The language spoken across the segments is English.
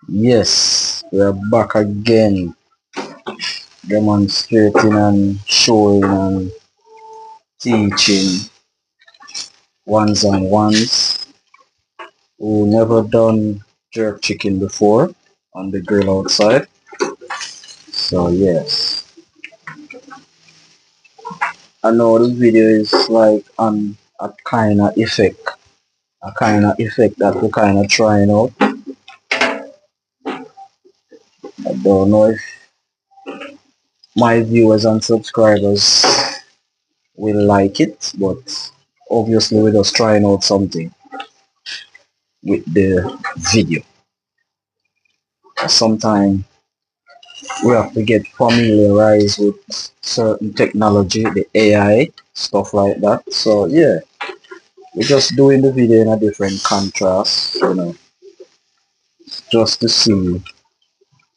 Yes, we are back again, demonstrating and showing and teaching ones and ones who never done jerk chicken before on the grill outside. So yes, I know this video is like on a kind of effect that we're kind of trying out. I don't know if my viewers and subscribers will like it, but obviously we're just trying out something with the video. Sometimes we have to get familiarized with certain technology, the AI, stuff like that. So yeah, we're just doing the video in a different contrast, just to see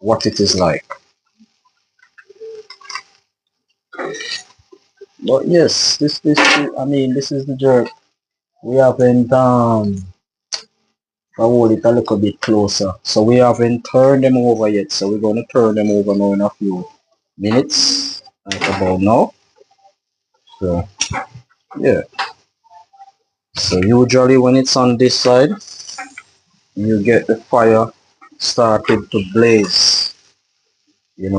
what it is like. But yes, I mean, this is the jerk. We haven't I hold it a little bit closer. So we haven't turned them over yet. So we're gonna turn them over now in a few minutes, like about now. So yeah. So usually when it's on this side, you get the fire started to blaze,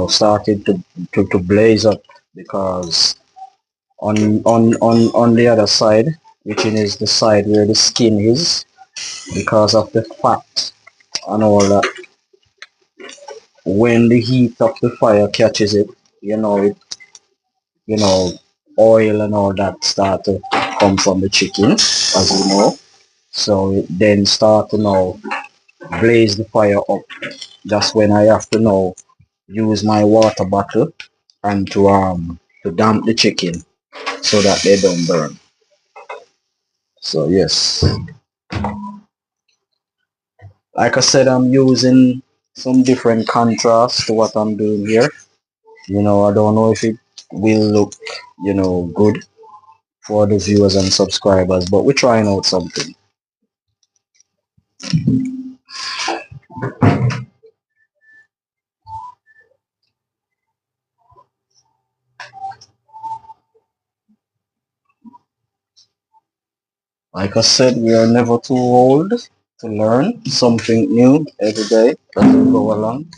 started to blaze up because on the other side, which is the side where the skin is, because of the fat and all that, when the heat of the fire catches it, you know, oil and all that start to come from the chicken, as you know. So it then start to now blaze the fire up. That's when I have to now use my water bottle and to damp the chicken so that they don't burn. So yes, like I said, I'm using some different contrast to what I'm doing here. I don't know if it will look, good for the viewers and subscribers, but we're trying out something. Like I said, we are never too old to learn something new every day as we go along.